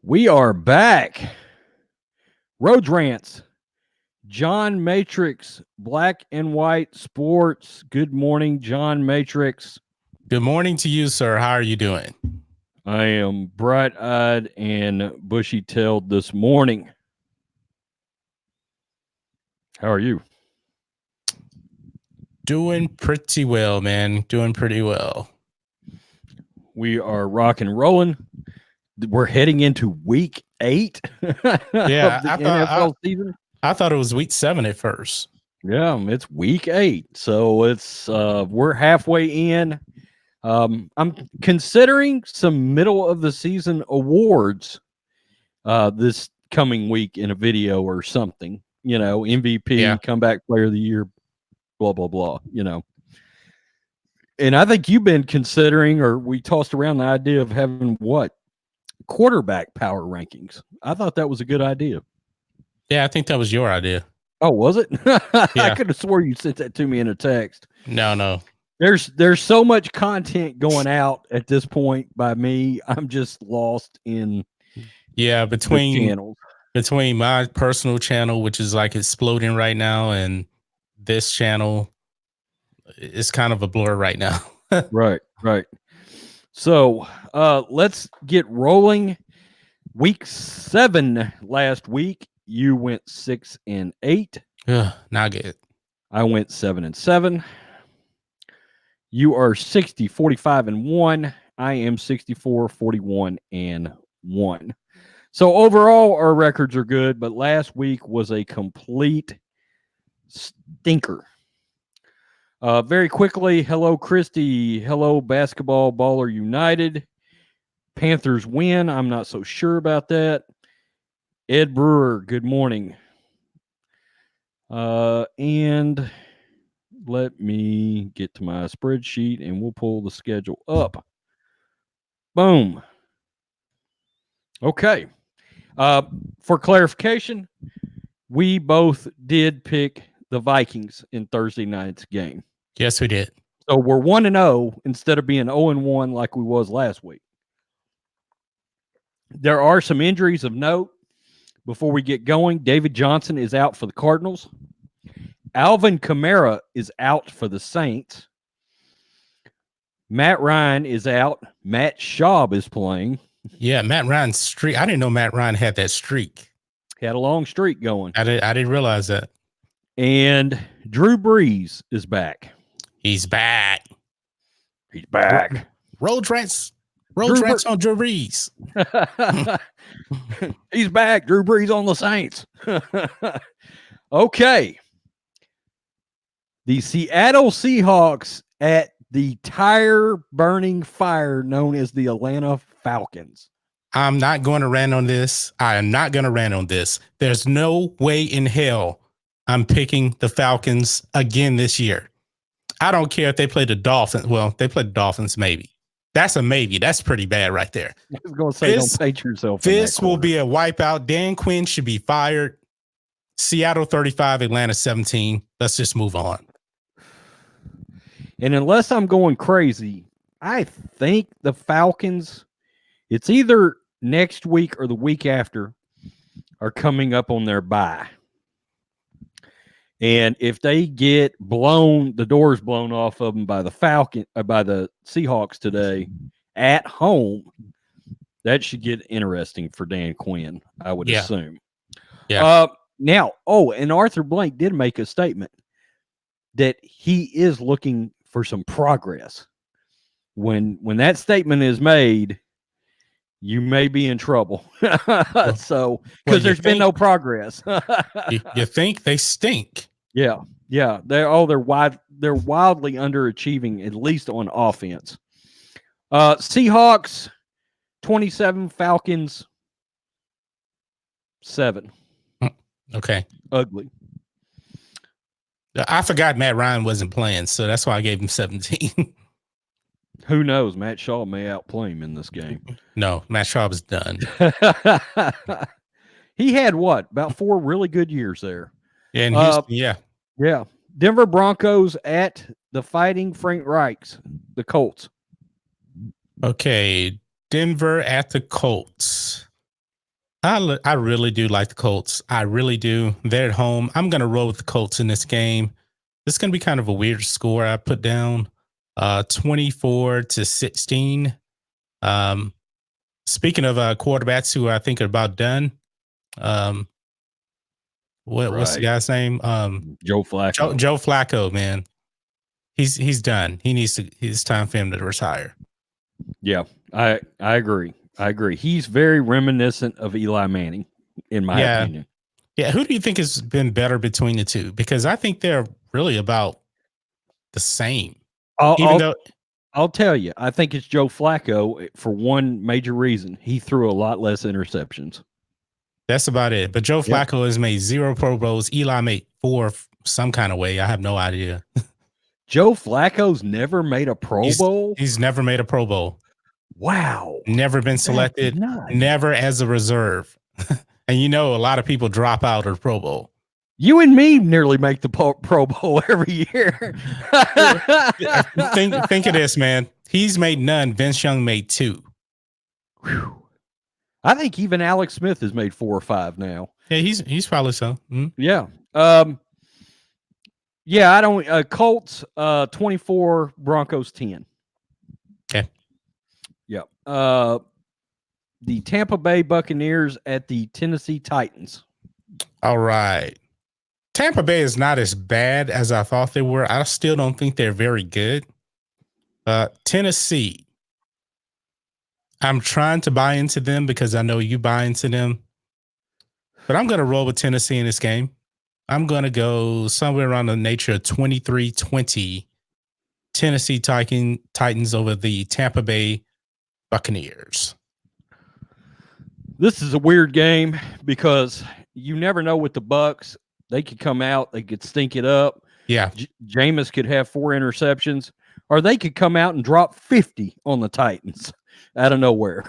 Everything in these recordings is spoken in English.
We are back. Road Rants, John Matrix, Black and White Sports. Good morning, John Matrix. Good morning to you, sir. How are you doing? I am bright-eyed and bushy-tailed this morning. How are you? Doing pretty well, man. Doing pretty well. We are rock and rolling. We're heading into week 8 Yeah, of the NFL season. I thought it was week 7 at first. Yeah, it's week 8. So it's we're halfway in. I'm considering some middle of the season awards this coming week in a video or something. You know, MVP, comeback player of the year, blah blah blah. You know, and I think you've been considering, or we tossed around the idea of having what quarterback power rankings. I thought that was a good idea. Yeah, I think that was your idea. Oh, was it? Yeah. I could have swore you sent that to me in a text. No. There's so much content going out at this point by me. I'm just lost in between channels. Between my personal channel, which is like exploding right now, and this channel, it's kind of a blur right now. Right. So let's get rolling. Week 7 last week, you went 6-8. Not good. I went 7-7. You are 60-45-1. I am 64-41-1. So overall, our records are good, but last week was a complete stinker. Very quickly, hello, Christy. Hello, Basketball Baller United. Panthers win. I'm not so sure about that. Ed Brewer, good morning. And let me get to my spreadsheet and we'll pull the schedule up. Boom. Okay. For clarification, we both did pick the Vikings in Thursday night's game. Yes, we did. So we're 1-0 instead of being 0-1 like we was last week. There are some injuries of note. Before we get going, David Johnson is out for the Cardinals. Alvin Kamara is out for the Saints. Matt Ryan is out. Matt Schaub is playing. Yeah, Matt Ryan's streak. I didn't know Matt Ryan had that streak. He had a long streak going. I didn't realize that. And Drew Brees is back. He's back. Road Rants on Drew Brees. He's back. Drew Brees on the Saints. Okay. The Seattle Seahawks at the tire-burning fire known as the Atlanta Falcons. I'm not going to rant on this. I am not going to rant on this. There's no way in hell I'm picking the Falcons again this year. I don't care if they play the Dolphins. Well, they play the Dolphins, maybe. That's a maybe. That's pretty bad right there. I was going to say, don't paint yourself. This will be a wipeout. Dan Quinn should be fired. Seattle 35, Atlanta 17. Let's just move on. And unless I'm going crazy, I think the Falcons, it's either next week or the week after, are coming up on their bye. And if they get the doors blown off of them by the Seahawks today at home, that should get interesting for Dan Quinn, I would assume. Yeah. Now, and Arthur Blank did make a statement that he is looking for some progress. When that statement is made, you may be in trouble. So, because there's been no progress. You think they stink? Yeah. They're wildly underachieving, at least on offense. Seahawks 27, Falcons 7. Okay. Ugly. I forgot Matt Ryan wasn't playing, so that's why I gave him 17. Who knows? Matt Schaub may outplay him in this game. No, Matt Schaub is done. He had about 4 really good years there. Yeah, in Houston, yeah. Denver Broncos at the Fighting Frank Reichs, the Colts. Okay, Denver at the Colts. I really do like the Colts. I really do. They're at home. I'm going to roll with the Colts in this game. This is going to be kind of a weird score I put down. 24-16. Um, Speaking of quarterbacks who I think are about done, um, what's the Right. guy's name? Joe Flacco. Joe Flacco, man. He's done. It's time for him to retire. Yeah, I agree. I agree. He's very reminiscent of Eli Manning, in my Yeah. opinion. Yeah. Who do you think has been better between the two? Because I think they're really about the same. Even though I'll tell you, I think it's Joe Flacco for one major reason. He threw a lot less interceptions. that's about it. But Joe Yep. Flacco has made 0 Pro Bowls. Eli made 4 some kind of way. I have no idea. Joe Flacco's never made a Pro Bowl? He's never made a Pro Bowl. Wow. Never been That's selected. nuts. Never as a reserve. And a lot of people drop out of the Pro Bowl. You and me nearly make the Pro Bowl every year. think of this, man. He's made none. Vince Young made 2. Whew. I think even Alex Smith has made 4 or 5 now. Yeah, he's probably so. Mm-hmm. Yeah. Yeah, I don't Colts 24, Broncos 10. Okay. Yep. The Tampa Bay Buccaneers at the Tennessee Titans. All right. Tampa Bay is not as bad as I thought they were. I still don't think they're very good. Tennessee. I'm trying to buy into them because I know you buy into them. But I'm going to roll with Tennessee in this game. I'm going to go somewhere around the nature of 23-20 Tennessee Titans over the Tampa Bay Buccaneers. This is a weird game because you never know with the Bucs. They could come out, they could stink it up. Yeah. Jameis could have 4 interceptions, or they could come out and drop 50 on the Titans out of nowhere.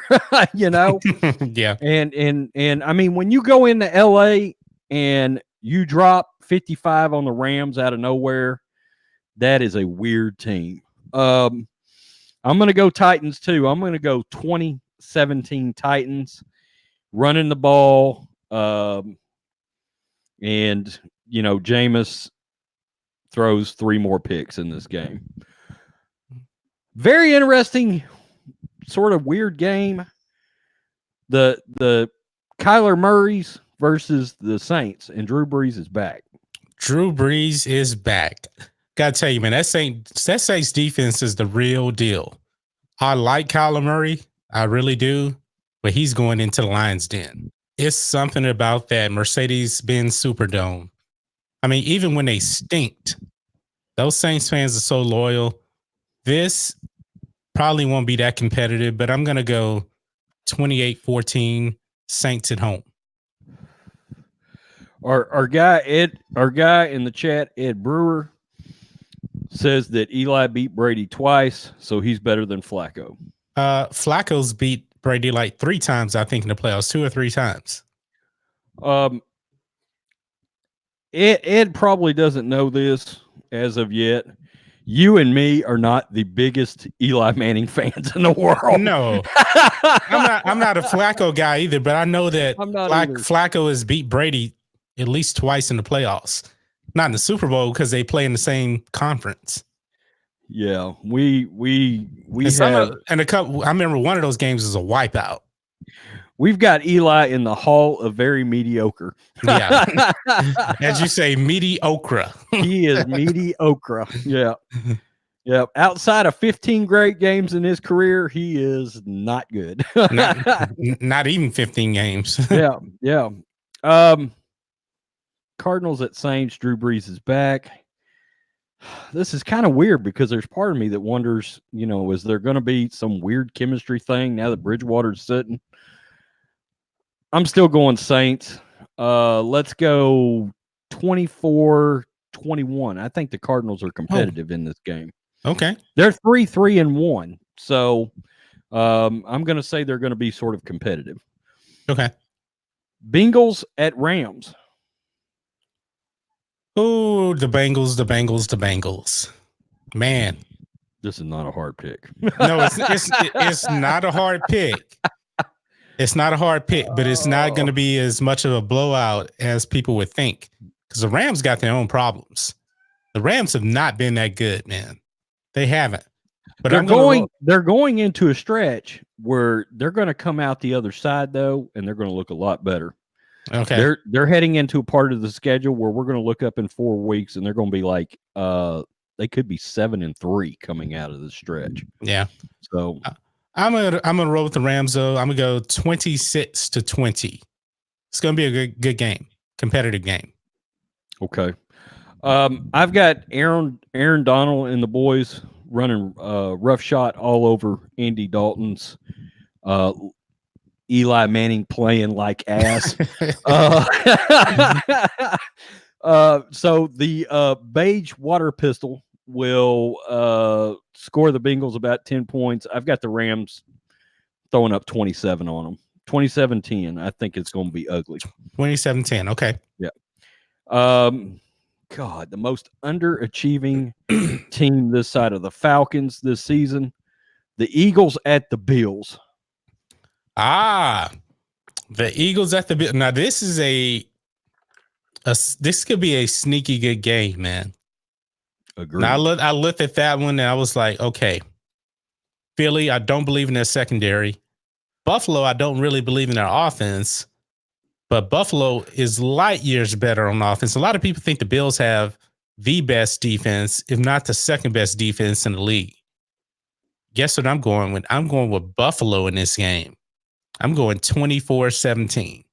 Yeah. And I mean, when you go into LA and you drop 55 on the Rams out of nowhere, that is a weird team. I'm going to go Titans too. I'm going to go 20-17 Titans running the ball. And Jameis throws 3 more picks in this game. Very interesting, sort of weird game. The Kyler Murray's versus the Saints, and Drew Brees is back. Drew Brees is back. Gotta tell you, man, that Saints defense is the real deal. I like Kyler Murray, I really do, but he's going into the Lions' den. It's something about that Mercedes-Benz Superdome. I mean, even when they stinked, those Saints fans are so loyal. This probably won't be that competitive, but I'm going to go 28-14 Saints at home. Our guy in the chat, Ed Brewer, says that Eli beat Brady twice, so he's better than Flacco. Flacco's beat Brady like 3 times, I think, in the playoffs, 2 or 3 times. Ed probably doesn't know this as of yet. You and me are not the biggest Eli Manning fans in the world. No, I'm not a Flacco guy either, but I know that Flacco has beat Brady at least twice in the playoffs. Not in the Super Bowl because they play in the same conference. Yeah, we have, and a couple. I remember one of those games was a wipeout. We've got Eli in the Hall of Very Mediocre. Yeah, as you say, mediocre. He is mediocre. Yeah, yeah. Outside of 15 great games in his career, he is not good. not even 15 games. Yeah. Cardinals at Saints. Drew Brees is back. This is kind of weird because there's part of me that wonders, is there going to be some weird chemistry thing now that Bridgewater's sitting? I'm still going Saints. Let's go 24-21. I think the Cardinals are competitive in this game. Okay. They're 3-1. So I'm going to say they're going to be sort of competitive. Okay. Bengals at Rams. Oh, the Bengals. Man. This is not a hard pick. No, it's not a hard pick. It's not a hard pick, but it's not going to be as much of a blowout as people would think because the Rams got their own problems. The Rams have not been that good, man. They haven't. But they're going into a stretch where they're going to come out the other side though, and they're going to look a lot better. Okay. They're heading into a part of the schedule where we're going to look up in 4 weeks, and they're going to be like, they could be 7-3 coming out of the stretch. Yeah. So I'm gonna roll with the Rams though. I'm gonna go 26-20. It's gonna be a good game, competitive game. Okay. I've got Aaron Donald and the boys running rough shot all over Andy Dalton's. Eli Manning playing like ass. So the beige water pistol will score the Bengals about 10 points. I've got the Rams throwing up 27 on them. 27-10. I think it's going to be ugly. 27-10. Okay. Yeah. God, the most underachieving team this side of the Falcons this season. The Eagles at the Bills. The Eagles at the Bills. Now this is this could be a sneaky good game, man. Agreed. Now I looked at that one and I was like, okay, Philly, I don't believe in their secondary. Buffalo, I don't really believe in their offense, but Buffalo is light years better on offense. A lot of people think the Bills have the best defense, if not the second best defense in the league. Guess what I'm going with? I'm going with Buffalo in this game. I'm going 24-17.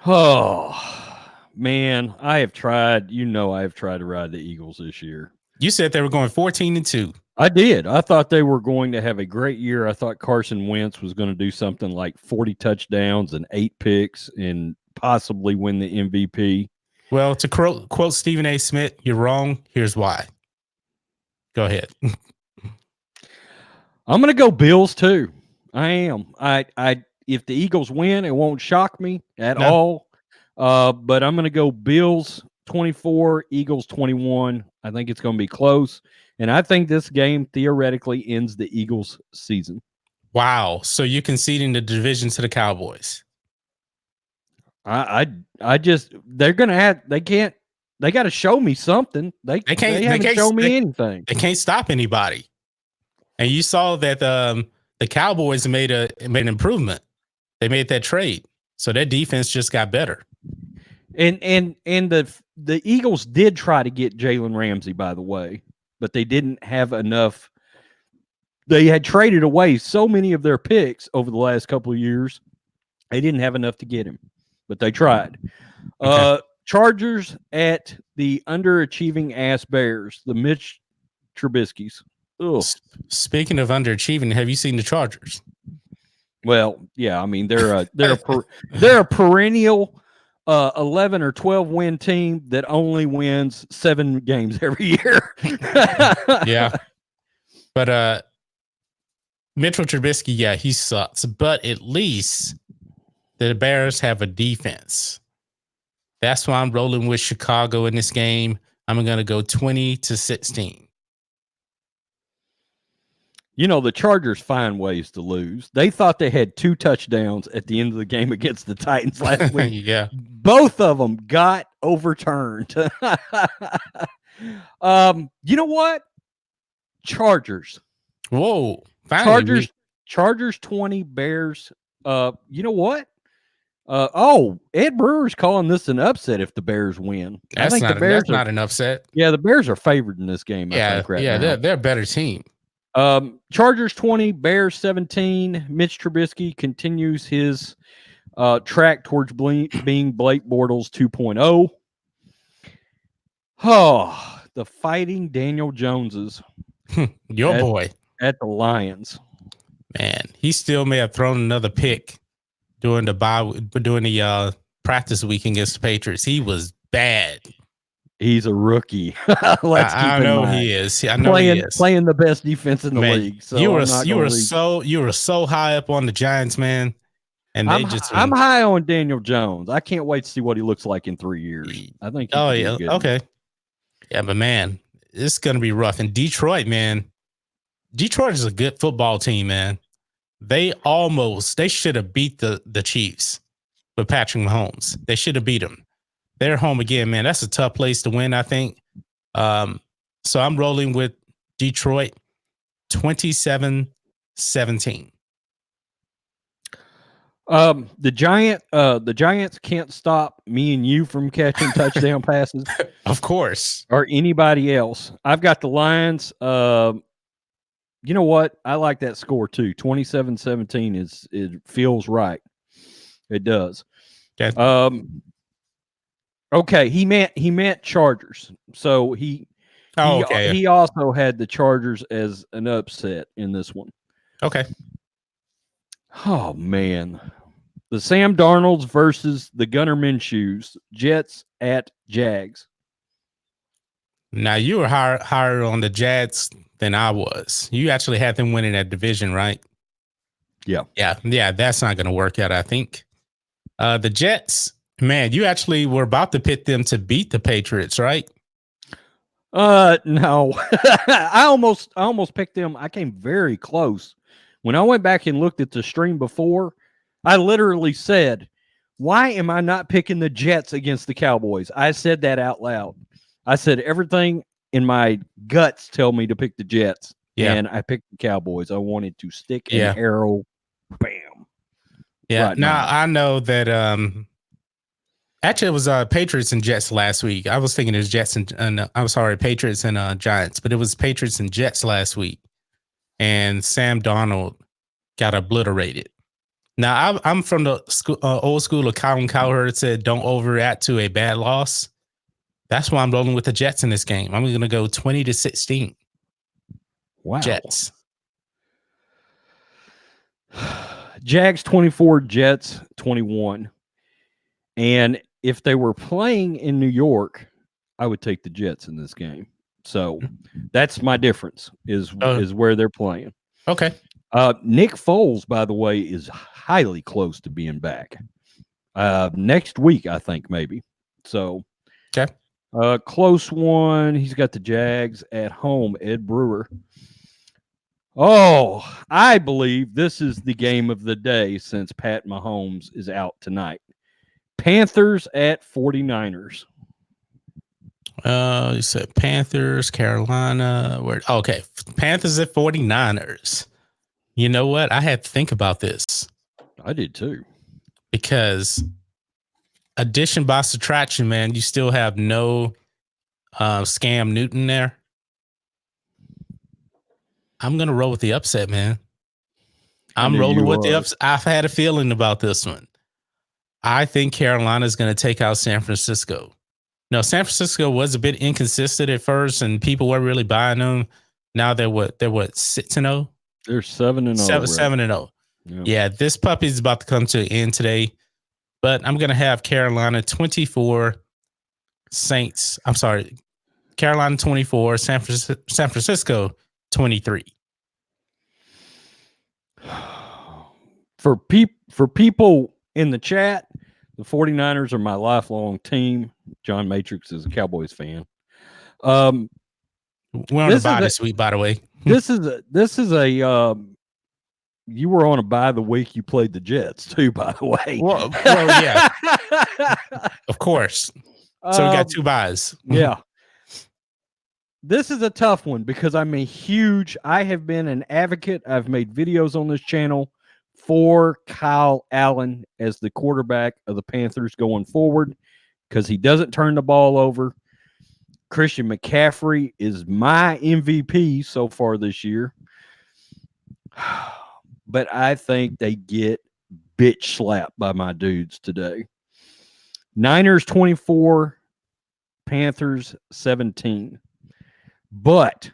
Oh, man, I have tried to ride the Eagles this year. You said they were going 14-2. I did. I thought they were going to have a great year. I thought Carson Wentz was going to do something like 40 touchdowns and 8 picks and possibly win the MVP. Well, to quote Stephen A. Smith, you're wrong. Here's why. Go ahead. I'm going to go Bills too. I am. If the Eagles win, it won't shock me at all. But I'm going to go Bills 24, Eagles 21. I think it's going to be close. And I think this game theoretically ends the Eagles' season. Wow. So you conceding the division to the Cowboys? I just, they're going to have, they got to show me something. They haven't shown me anything. They can't stop anybody. And you saw that the Cowboys made an improvement. They made that trade. So their defense just got better. And the Eagles did try to get Jalen Ramsey, by the way, but they didn't have enough. They had traded away so many of their picks over the last couple of years. They didn't have enough to get him, but they tried. Okay. Chargers at the underachieving ass Bears, the Mitch Trubisky's. Ugh. Speaking of underachieving, have you seen the Chargers? Well, yeah, I mean they're a perennial 11 or 12 win team that only wins 7 games every year. Yeah. But Mitchell Trubisky, yeah, he sucks. But at least the Bears have a defense. That's why I'm rolling with Chicago in this game. I'm going to go 20-16. You know, the Chargers find ways to lose. They thought they had 2 touchdowns at the end of the game against the Titans last week. Yeah. Both of them got overturned. You know what? Chargers. Whoa. Finally. Chargers 20, Bears. You know what? Ed Brewer's calling this an upset if the Bears win. That's not an upset. Yeah, the Bears are favored in this game. Yeah, they're a better team. Chargers 20, Bears 17. Mitch Trubisky continues his track towards being Blake Bortles 2.0. Oh, the Fighting Daniel Joneses. Your boy. At the Lions. Man, he still may have thrown another pick during the practice week against the Patriots. He was bad. He's a rookie. I know he is. Playing the best defense in the league. So you were so high up on the Giants, man. And I'm high on Daniel Jones. I can't wait to see what he looks like in 3 years. I think. Okay. Yeah, but man, it's gonna be rough. And Detroit, man, Detroit is a good football team, man. They should have beat the Chiefs with Patrick Mahomes. They should have beat them. They're home again, man. That's a tough place to win, I think. So I'm rolling with Detroit 27-17. The Giants can't stop me and you from catching touchdown passes Of course. or anybody else. I've got the Lions. You know what? I like that score too. 27-17 it feels right. It does. Okay. Okay, he meant Chargers. So he also had the Chargers as an upset in this one. Okay. Oh man. The Sam Darnolds versus the Gunnar Minshew's, Jets at Jags. Now you were higher on the Jets than I was. You actually had them winning that division, right? Yeah. Yeah. That's not going to work out, I think. The Jets, man, you actually were about to pit them to beat the Patriots, right? No. I almost picked them. I came very close. When I went back and looked at the stream before, I literally said, why am I not picking the Jets against the Cowboys? I said that out loud. I said everything in my guts tell me to pick the Jets. Yeah. And I picked the Cowboys. I wanted to stick an arrow. Bam. Yeah. Right now I know that actually it was Patriots and Jets last week. I was thinking it was Jets and I'm sorry, Patriots and Giants, but it was Patriots and Jets last week. And Sam Darnold got obliterated. Now, I'm from the old school of Colin Cowherd said, don't overreact to a bad loss. That's why I'm rolling with the Jets in this game. I'm going to go 20-16. Wow. Jets. Jags 24, Jets 21. And if they were playing in New York, I would take the Jets in this game. So that's my difference is where they're playing. Okay. Nick Foles, by the way, is highly close to being back. Next week, I think, maybe. So, okay. Close one. He's got the Jags at home, Ed Brewer. Oh, I believe this is the game of the day since Pat Mahomes is out tonight. Panthers at 49ers. You said Panthers, Carolina. Okay. Panthers at 49ers. You know what? I had to think about this. I did too. Because addition by subtraction, man, you still have no Scam Newton there. I'm going to roll with the upset, man. I'm rolling with the upset. I've had a feeling about this one. I think Carolina is going to take out San Francisco. No, San Francisco was a bit inconsistent at first, and people weren't really buying them. Now they're what 6-0. They're 7-0. 7-0. Yeah, this puppy is about to come to an end today. But I'm going to have Carolina 24, Saints. I'm sorry, Carolina 24, San Francisco 23. For people in the chat, the 49ers are my lifelong team. John Matrix is a Cowboys fan. We're on a bye this week, by the way. This is a you were on a bye the week you played the Jets too, by the way. Well yeah. Of course. So we got 2 byes. Yeah. This is a tough one because I have been an advocate. I've made videos on this channel for Kyle Allen as the quarterback of the Panthers going forward because he doesn't turn the ball over. Christian McCaffrey is my MVP so far this year. But I think they get bitch slapped by my dudes today. Niners 24, Panthers 17. But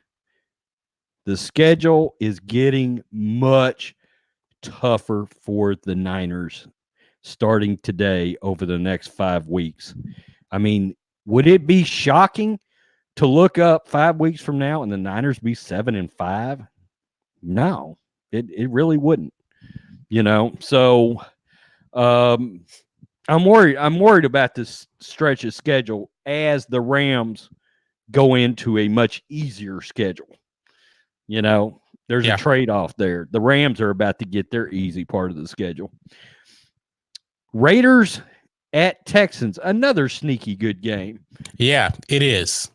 the schedule is getting much tougher for the Niners starting today over the next 5 weeks. I mean, would it be shocking to look up 5 weeks from now and the Niners be 7-5? No, it really wouldn't. So I'm worried about this stretch of schedule as the Rams go into a much easier schedule. There's a Yeah. trade-off there. The Rams are about to get their easy part of the schedule. Raiders at Texans, another sneaky good game. Yeah, it is.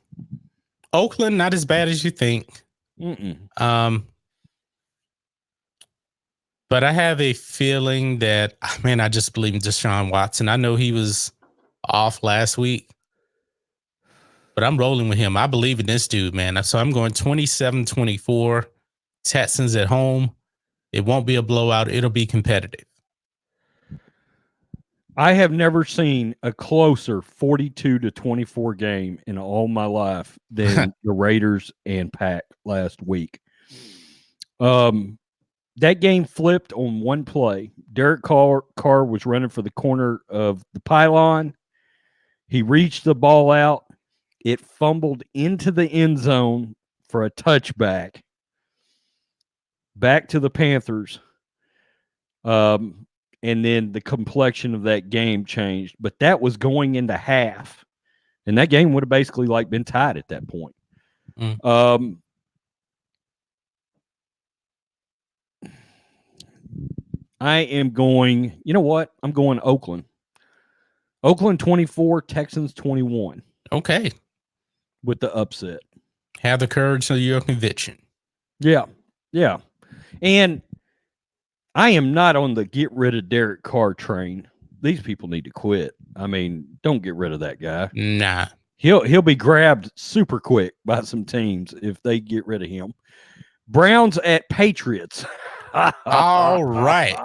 Oakland, not as bad as you think. Mm-mm. But I have a feeling that, man, I just believe in Deshaun Watson. I know he was off last week, but I'm rolling with him. I believe in this dude, man. So I'm going 27-24, Texans at home. It won't be a blowout. It'll be competitive. I have never seen a closer 42-24 game in all my life than the Raiders and Pack last week. That game flipped on one play. Derek Carr was running for the corner of the pylon. He reached the ball out. It fumbled into the end zone for a touchback. Back to the Panthers. And then the complexion of that game changed. But that was going into half. And that game would have basically like been tied at that point. I am going, you know what? I'm going Oakland. Oakland 24, Texans 21. Okay. With the upset. Have the courage of your conviction. Yeah. Yeah. And I am not on the get rid of Derek Carr train. These people need to quit. I mean, don't get rid of that guy. Nah. He'll be grabbed super quick by some teams if they get rid of him. Browns at Patriots. All right.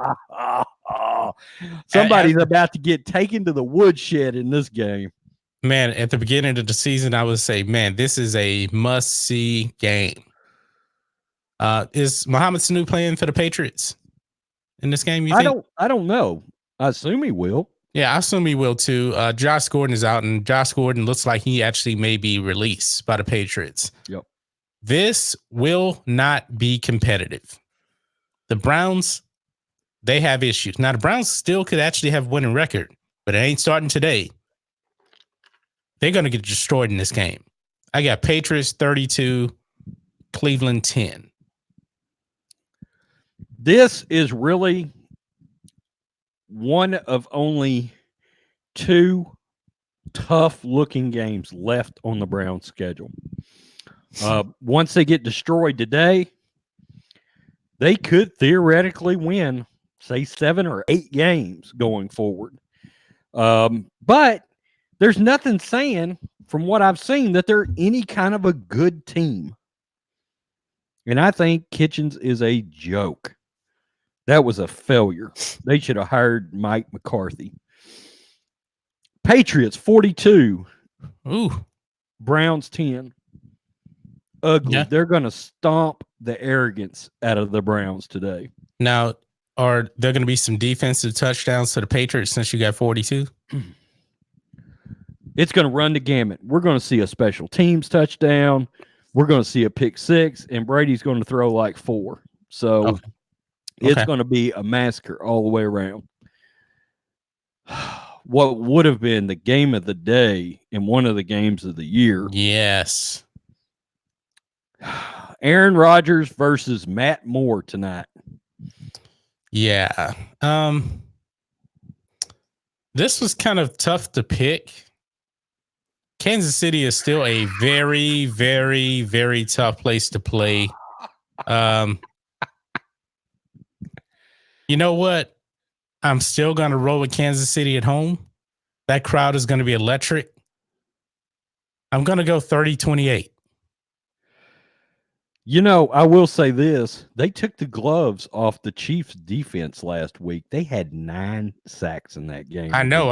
Somebody's about to get taken to the woodshed in this game. Man, at the beginning of the season, I would say, man, this is a must-see game. Is Mohamed Sanu playing for the Patriots in this game, you think? I don't know. I assume he will. Yeah, I assume he will too. Josh Gordon is out, and Josh Gordon looks like he actually may be released by the Patriots. Yep. This will not be competitive. The Browns, they have issues. Now, the Browns still could actually have a winning record, but it ain't starting today. They're going to get destroyed in this game. I got Patriots 32, Cleveland 10. This is really one of only two tough-looking games left on the Browns' schedule. Once they get destroyed today, they could theoretically win, say, 7 or 8 games going forward. But there's nothing saying, from what I've seen, that they're any kind of a good team. And I think Kitchens is a joke. That was a failure. They should have hired Mike McCarthy. Patriots 42. Ooh. Browns 10. Ugly. Yeah. They're going to stomp the arrogance out of the Browns today. Now, are there going to be some defensive touchdowns to the Patriots since you got 42? It's going to run the gamut. We're going to see a special teams touchdown. We're going to see a pick 6, and Brady's going to throw like 4. So it's going to be a massacre all the way around. What would have been the game of the day and one of the games of the year. Yes. Aaron Rodgers versus Matt Moore tonight. Yeah. This was kind of tough to pick. Kansas City is still a very, very, very tough place to play. You know what? I'm still going to roll with Kansas City at home. That crowd is going to be electric. I'm going to go 30-28. You know, I will say this. They took the gloves off the Chiefs defense last week. They had 9 sacks in that game. I know.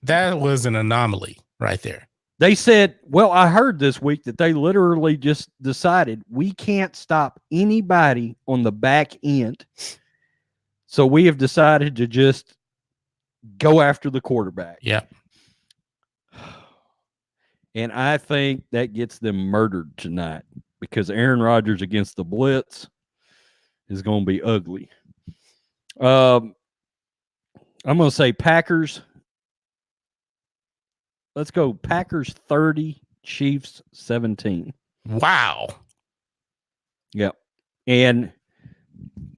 That was an anomaly right there. They said, well, I heard this week that they literally just decided we can't stop anybody on the back end. So we have decided to just go after the quarterback. Yeah. And I think that gets them murdered tonight because Aaron Rodgers against the blitz is going to be ugly. I'm going to say Packers. Let's go Packers 30, Chiefs 17. Wow. Yep. And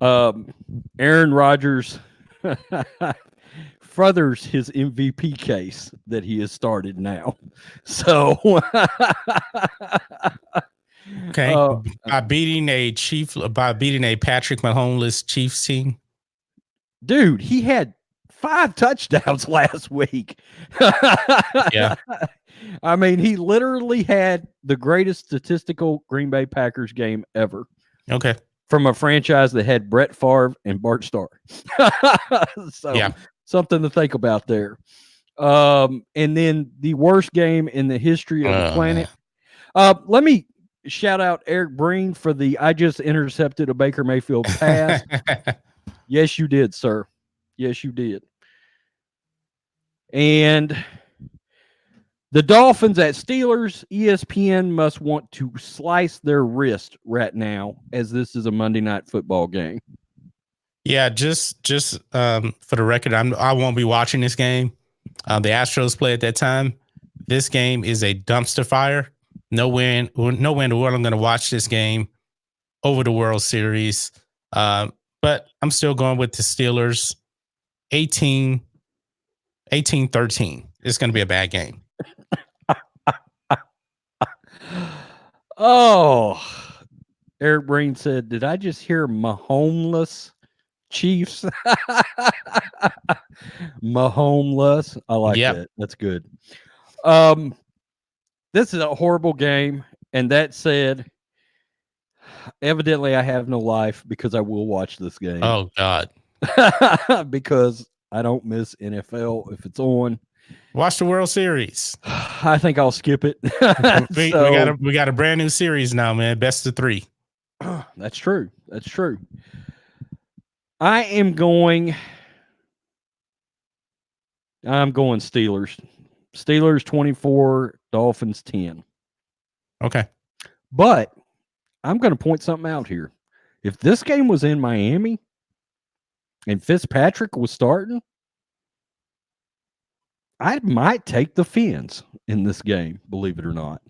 Aaron Rodgers furthers his MVP case that he has started now. So, Okay, by beating a Patrick Mahomes Chiefs team. Dude, he had 5 touchdowns last week. Yeah. I mean, he literally had the greatest statistical Green Bay Packers game ever. Okay. From a franchise that had Brett Favre and Bart Starr. So yeah. Something to think about there. And then the worst game in the history of the planet. Let me shout out Eric Breen for the I just intercepted a Baker Mayfield pass. Yes, you did, sir. Yes, you did. And the Dolphins at Steelers, ESPN must want to slice their wrist right now, as this is a Monday Night Football game. Yeah, just for the record, I won't be watching this game. The Astros play at that time. This game is a dumpster fire. No way in the world I'm going to watch this game over the World Series. But I'm still going with the Steelers. 18-13. It's going to be a bad game. Oh, Eric Breen said, did I just hear Mahomeless Chiefs? Mahomeless. I like that. That's good. This is a horrible game. And that said, evidently I have no life because I will watch this game. Oh, God. Because I don't miss NFL if it's on. Watch the World Series. I think I'll skip it. we got a brand new series now, man. Best of 3. That's true. That's true. I am going Steelers. Steelers 24, Dolphins 10. Okay. But I'm going to point something out here. If this game was in Miami and Fitzpatrick was starting, I might take the Fins in this game, believe it or not.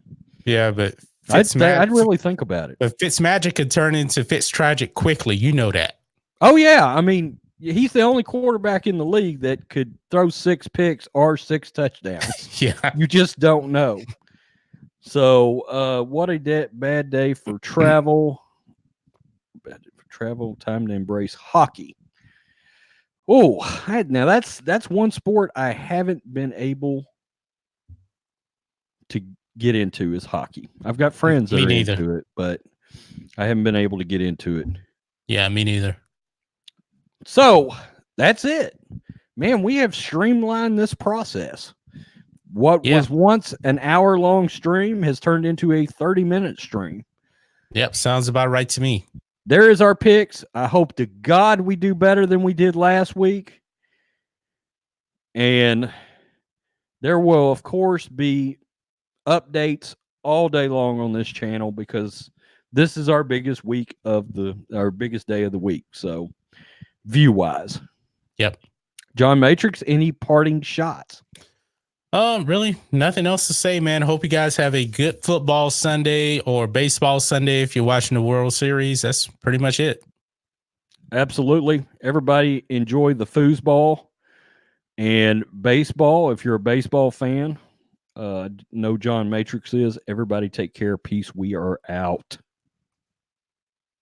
Yeah, but I'd really think about it. But Fitzmagic could turn into Fitztragic quickly. You know that. Oh, yeah. I mean, he's the only quarterback in the league that could throw 6 picks or 6 touchdowns. Yeah. You just don't know. So, what a bad day for travel. Time to embrace hockey. Oh, now that's one sport I haven't been able to get into is hockey. I've got friends that are into it, but I haven't been able to get into it. Yeah, me neither. So that's it. Man, we have streamlined this process. What was once an hour-long stream has turned into a 30-minute stream. Yep, sounds about right to me. There is our picks. I hope to God we do better than we did last week. And there will, of course, be updates all day long on this channel because this is our biggest week of our biggest day of the week. So, view-wise. Yep. John Matrix, any parting shots? Really nothing else to say, man. Hope you guys have a good football Sunday or baseball Sunday if you're watching the World Series. That's pretty much it. Absolutely. Everybody enjoy the foosball and baseball. If you're a baseball fan, know John Matrix is. Everybody take care. Peace. We are out.